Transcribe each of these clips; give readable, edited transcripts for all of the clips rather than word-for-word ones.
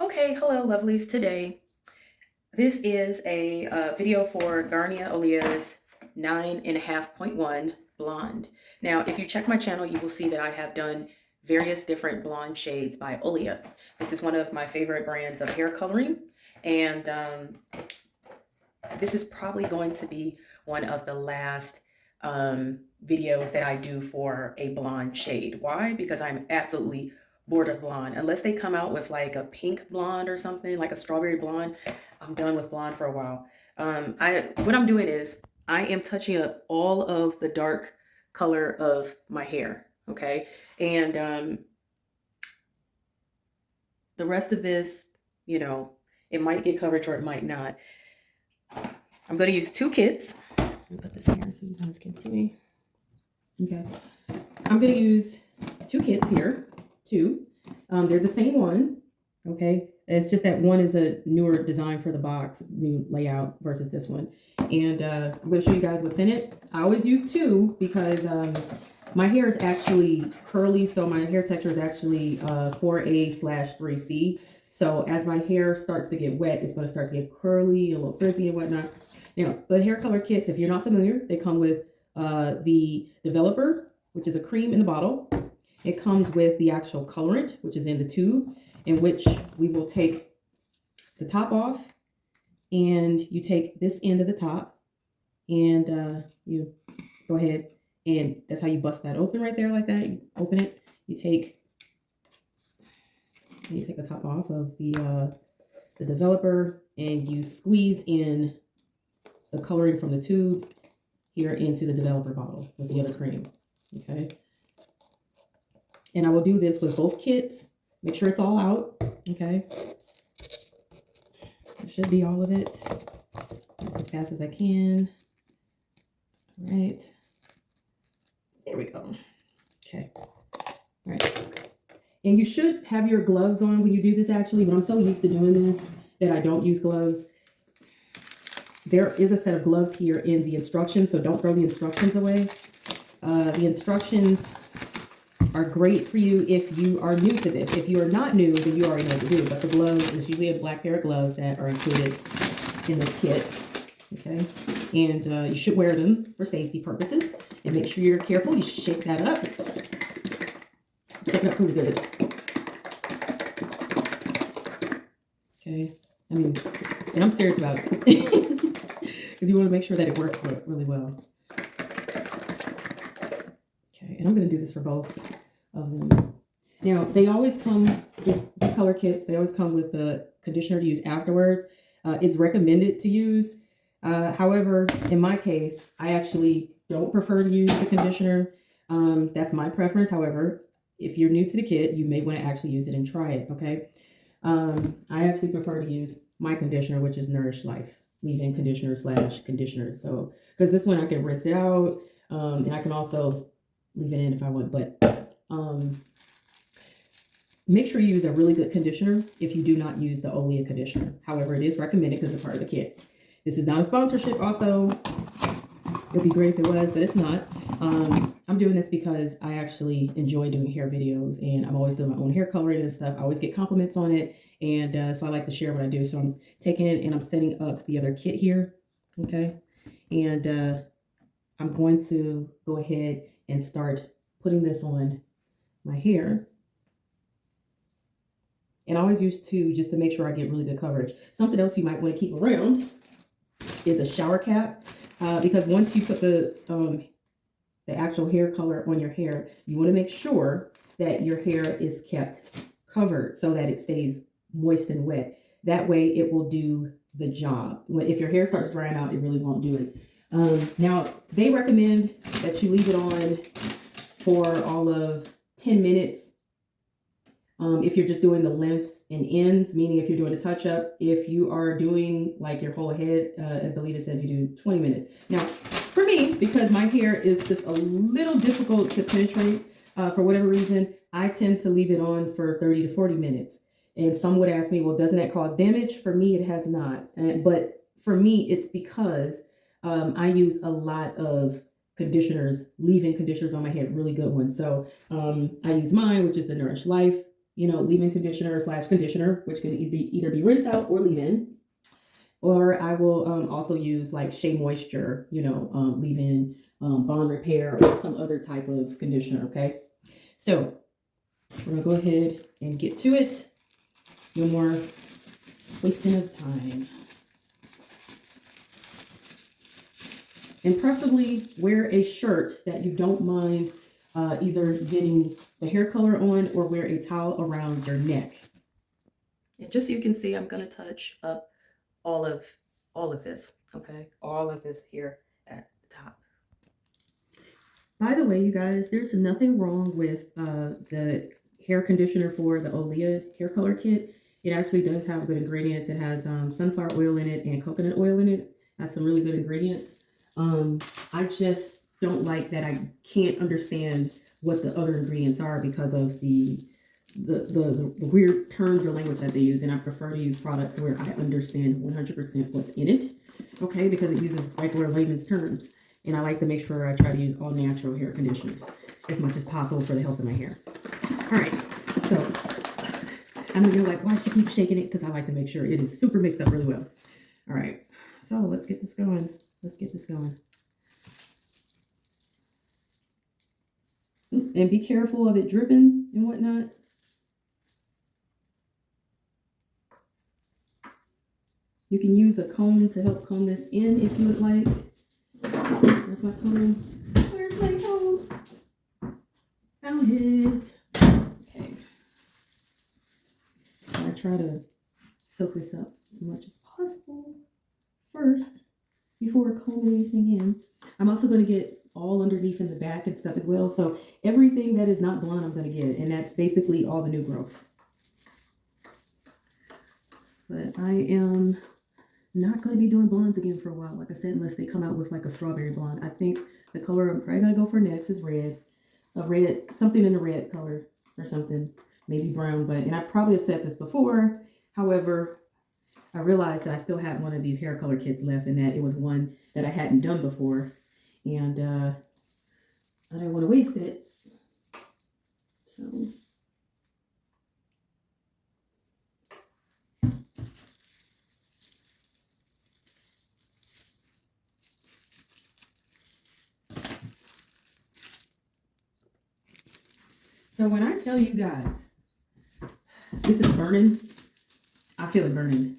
Okay, hello lovelies. Today, this is a video for Garnier Olia's 9.5.1 Blonde. Now, if you check my channel, you will see that I have done various different blonde shades by Olia. This is one of my favorite brands of hair coloring, and this is probably going to be one of the last videos that I do for a blonde shade. Why? Because I'm absolutely bored of blonde. Unless they come out with like a pink blonde or something, like a strawberry blonde, I'm done with blonde for a while. What I'm doing is I am touching up all of the dark color of my hair, okay? And the rest of this, it might get coverage or it might not. I'm going to use two kits. Let me put this here so you guys can see me. Okay. I'm going to use two kits here, two. They're the same one, okay? It's just that one is a newer design for the box, new layout versus this one. And I'm going to show you guys what's in it. I always use two because my hair is actually curly, so my hair texture is actually 4A/3C. So as my hair starts to get wet, it's going to start to get curly, a little frizzy and whatnot. Now, the hair color kits, if you're not familiar, they come with the developer, which is a cream in the bottle. It comes with the actual colorant, which is in the tube, in which we will take the top off, and you take this end of the top, and you go ahead, and that's how you bust that open right there like that. You open it, you take the top off of the developer, and you squeeze in the coloring from the tube here into the developer bottle with the other cream, okay? And I will do this with both kits. Make sure it's all out, okay? It should be all of it. As fast as I can. All right. There we go. Okay. All right. And you should have your gloves on when you do this actually, but I'm so used to doing this that I don't use gloves. There is a set of gloves here in the instructions, so don't throw the instructions away. The instructions are great for you if you are new to this. If you are not new, then you already know what to do. But the gloves, there's usually a black pair of gloves that are included in this kit. Okay, and you should wear them for safety purposes. And make sure you're careful. You should shake that up. Shake it up really good. Okay, I mean, and I'm serious about it because you want to make sure that it works really well. Okay, and I'm going to do this for both of them. Now, they always come, these color kits, they always come with the conditioner to use afterwards. It's recommended to use. However, in my case, I actually don't prefer to use the conditioner. That's my preference. However, if you're new to the kit, you may want to actually use it and try it, okay? I actually prefer to use my conditioner, which is Nourish Life leave-in conditioner/conditioner. So, because this one I can rinse it out, and I can also leave it in if I want, but make sure you use a really good conditioner if you do not use the Olia conditioner. However, it is recommended because it's part of the kit. This is not a sponsorship also. It'd be great if it was, but it's not. I'm doing this because I actually enjoy doing hair videos, and I'm always doing my own hair coloring and stuff. I always get compliments on it, and so I like to share what I do. So I'm taking it and I'm setting up the other kit here, okay? And I'm going to go ahead and start putting this on my hair. And I always use two just to make sure I get really good coverage. Something else you might want to keep around is a shower cap, because once you put the actual hair color on your hair, you want to make sure that your hair is kept covered so that it stays moist and wet. That way it will do the job. If your hair starts drying out, it really won't do it. Now, they recommend that you leave it on for all of 10 minutes. If you're just doing the lengths and ends, meaning if you're doing a touch-up. If you are doing like your whole head, I believe it says you do 20 minutes. Now, for me, because my hair is just a little difficult to penetrate, for whatever reason, I tend to leave it on for 30 to 40 minutes. And some would ask me, well, doesn't that cause damage? For me, it has not. But for me, it's because I use a lot of conditioners, leave-in conditioners on my head, really good ones. So I use mine, which is the Nourish Life leave-in conditioner / conditioner, which can either be rinse out or leave-in. Or I will also use like Shea Moisture, leave-in bond repair or some other type of conditioner. Okay, so we're gonna go ahead and get to it. No more wasting of time. And preferably wear a shirt that you don't mind either getting the hair color on, or wear a towel around your neck. And just so you can see, I'm going to touch up all of this, okay? All of this here at the top. By the way, you guys, there's nothing wrong with the hair conditioner for the Olia hair color kit. It actually does have good ingredients. It has sunflower oil in it and coconut oil in it. It has some really good ingredients. I just don't like that I can't understand what the other ingredients are because of the weird terms or language that they use, and I prefer to use products where I understand 100% what's in it, okay, because it uses regular layman's terms, and I like to make sure I try to use all natural hair conditioners as much as possible for the health of my hair. All right, so I know you're like, why she keep shaking it? Because I like to make sure it is super mixed up really well. All right, so let's get this going. And be careful of it dripping and whatnot. You can use a comb to help comb this in if you would like. Where's my comb? Where's my comb? Found it. Okay. I try to soak this up as much as possible first before combing anything in. I'm also going to get all underneath in the back and stuff as well. So everything that is not blonde, I'm going to get. And that's basically all the new growth. But I am not going to be doing blondes again for a while, like I said, unless they come out with like a strawberry blonde. I think the color I'm probably going to go for next is red. Something in a red color or something, maybe brown. And I probably have said this before. However, I realized that I still had one of these hair color kits left, and that it was one that I hadn't done before. And I didn't want to waste it. So when I tell you guys, this is burning, I feel it burning.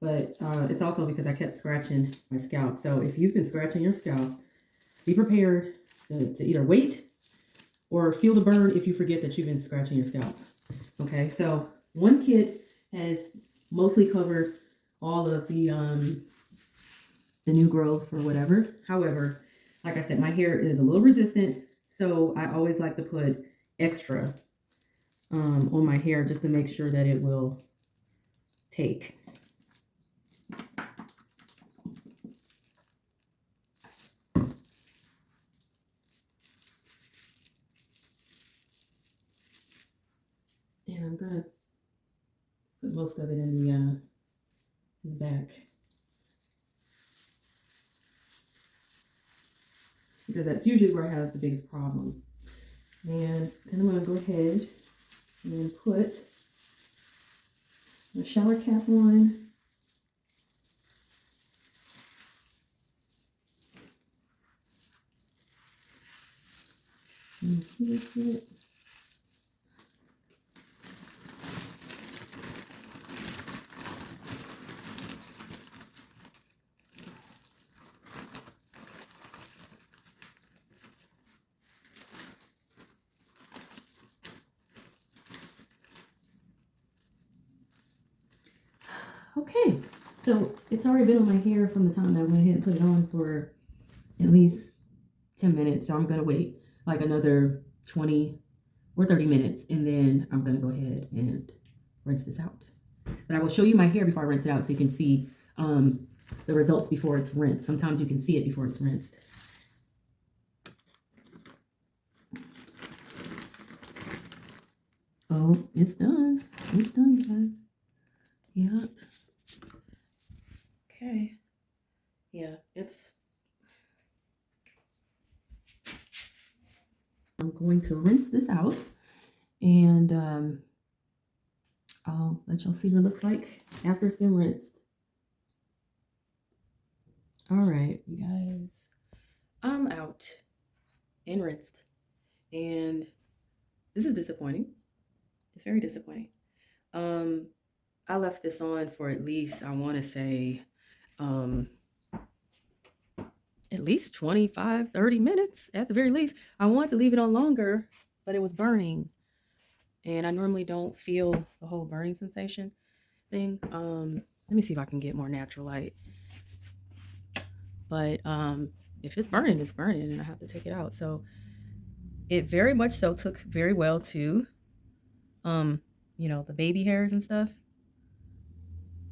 But it's also because I kept scratching my scalp. So if you've been scratching your scalp, be prepared to either wait or feel the burn if you forget that you've been scratching your scalp. Okay, so one kit has mostly covered all of the new growth or whatever. However, like I said, my hair is a little resistant, so I always like to put extra on my hair just to make sure that it will take. And I'm gonna put most of it in the back, because that's usually where I have the biggest problem. And then I'm gonna go ahead and put a shower cap on. Okay, so it's already been on my hair from the time I went ahead and put it on for at least 10 minutes. So I'm going to wait like another 20 or 30 minutes, and then I'm going to go ahead and rinse this out. But I will show you my hair before I rinse it out so you can see the results before it's rinsed. Sometimes you can see it before it's rinsed. Oh, it's done. It's done, you guys. Yeah. Okay. Yeah, I'm going to rinse this out, And I'll let y'all see what it looks like after it's been rinsed. All right, you guys, I'm out and rinsed. And this is disappointing. It's very disappointing. Um, I left this on for at least, I want to say, um, at least 25, 30 minutes at the very least. I wanted to leave it on longer, but it was burning. And I normally don't feel the whole burning sensation thing. Let me see if I can get more natural light. But if it's burning, it's burning, and I have to take it out. So it very much so took very well to, the baby hairs and stuff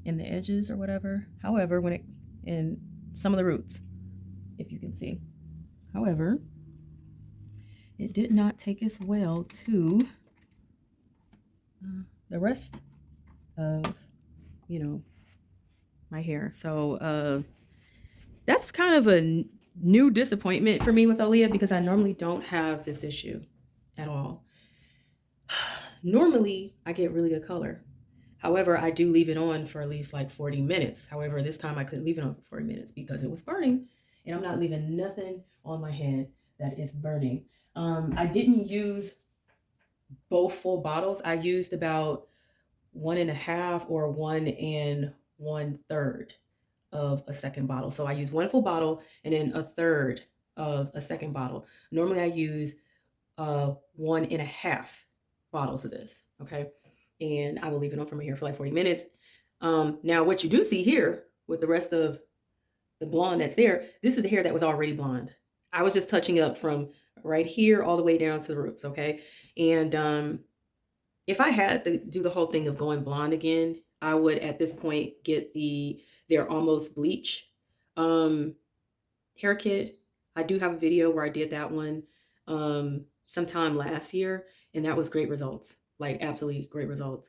in the edges or whatever. However, when it in some of the roots, if you can see. However, it did not take as well to the rest of, my hair. So that's kind of a new disappointment for me with Olia because I normally don't have this issue at all. Normally, I get really good color. However, I do leave it on for at least like 40 minutes. However, this time I couldn't leave it on for 40 minutes because it was burning. And I'm not leaving nothing on my head that is burning. I didn't use both full bottles. I used about 1.5 or 1 1/3 of a second bottle. So I use one full bottle and then a third of a second bottle. Normally I use 1.5 bottles of this. Okay. And I will leave it on for my hair for like 40 minutes. Now what you do see here with the rest of the blonde that's there, this is the hair that was already blonde. I was just touching up from right here all the way down to the roots. Okay. And if I had to do the whole thing of going blonde again, I would at this point get their almost bleach um, hair kit. I do have a video where I did that one sometime last year, and that was great results, like absolutely great results.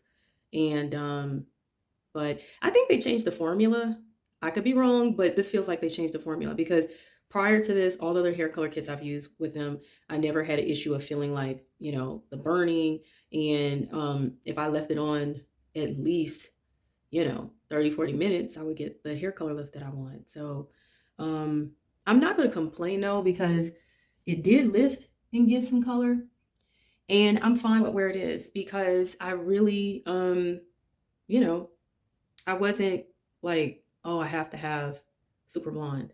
And but I think they changed the formula. I could be wrong, but this feels like they changed the formula because prior to this, all the other hair color kits I've used with them, I never had an issue of feeling like, the burning. And if I left it on at least, 30, 40 minutes, I would get the hair color lift that I want. So I'm not going to complain though, because it did lift and give some color. And I'm fine with where it is because I really, you know, I wasn't like, oh, I have to have super blonde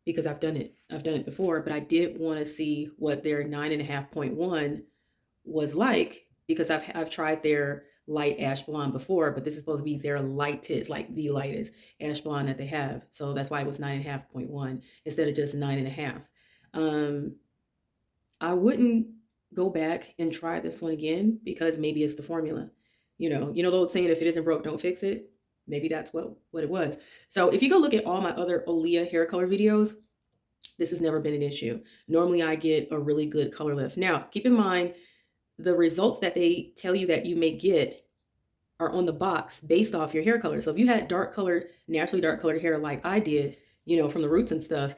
because I've done it. I've done it before, but I did want to see what their 9.5.1 was like because I've tried their light ash blonde before, but this is supposed to be their lightest, like the lightest ash blonde that they have. So that's why it was 9.5.1 instead of just 9.5. Um, I wouldn't go back and try this one again because maybe it's the formula. The old saying, if it isn't broke, don't fix it. Maybe that's what it was. So if you go look at all my other Olia hair color videos, this has never been an issue. Normally I get a really good color lift. Now, keep in mind the results that they tell you that you may get are on the box based off your hair color. So if you had dark colored, naturally dark colored hair like I did, from the roots and stuff,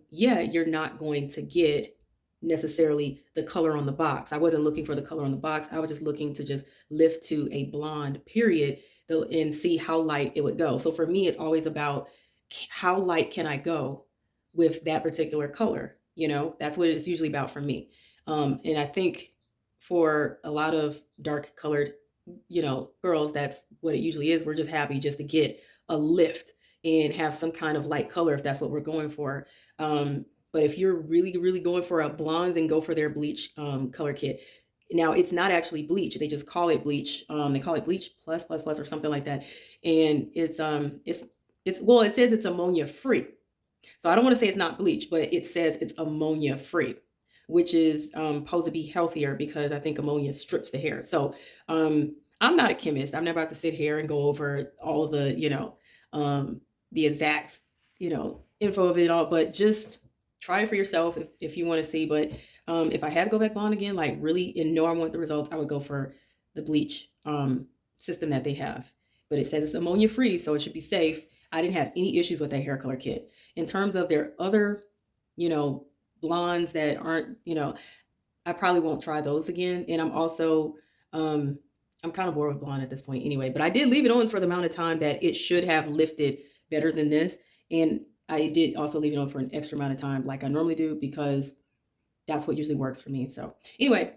yeah, you're not going to get necessarily the color on the box. I wasn't looking for the color on the box. I was just looking to just lift to a blonde period and see how light it would go. So for me, it's always about how light can I go with that particular color. That's what it's usually about for me. And I think for a lot of dark colored girls, that's what it usually is. We're just happy just to get a lift and have some kind of light color if that's what we're going for. But if you're really, really going for a blonde, then go for their bleach color kit. Now it's not actually bleach; they just call it bleach. They call it bleach plus plus plus or something like that, and it's well, it says it's ammonia free. So I don't want to say it's not bleach, but it says it's ammonia free, which is supposed to be healthier because I think ammonia strips the hair. So I'm not a chemist. I'm never about to sit here and go over all the exact, info of it all, but just try it for yourself if you want to see. But if I had to go back blonde again, like really, and know I want the results, I would go for the bleach system that they have. But it says it's ammonia free, so it should be safe. I didn't have any issues with that hair color kit. In terms of their other, blondes that aren't, I probably won't try those again. And I'm also, um, I'm kind of bored with blonde at this point anyway, but I did leave it on for the amount of time that it should have lifted better than this. And I did also leave it on for an extra amount of time like I normally do because that's what usually works for me. So anyway,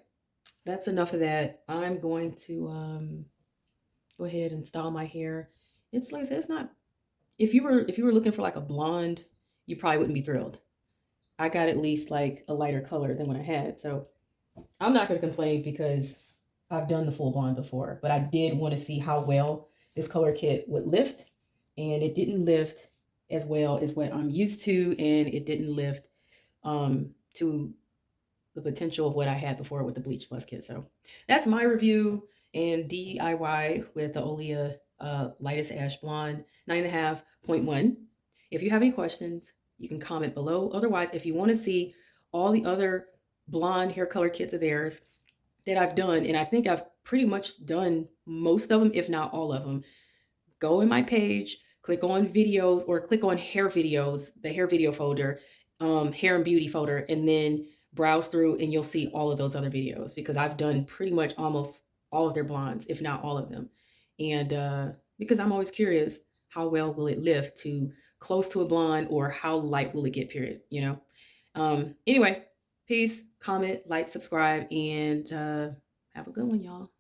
that's enough of that. I'm going to go ahead and style my hair. It's like it's not if you were looking for like a blonde, you probably wouldn't be thrilled. I got at least like a lighter color than what I had. So I'm not going to complain because I've done the full blonde before, but I did want to see how well this color kit would lift, and it didn't lift as well as what I'm used to, and it didn't lift to the potential of what I had before with the Bleach Plus kit. So that's my review and DIY with the Olia Lightest Ash Blonde 9.5.1. If you have any questions, you can comment below. Otherwise, if you want to see all the other blonde hair color kits of theirs that I've done, and I think I've pretty much done most of them, if not all of them, go in my page, click on videos or click on hair videos, the hair video folder, hair and beauty folder, and then browse through and you'll see all of those other videos because I've done pretty much almost all of their blondes, if not all of them. And because I'm always curious, how well will it lift to close to a blonde or how light will it get, period, you know? Anyway, peace, comment, like, subscribe, and have a good one, y'all.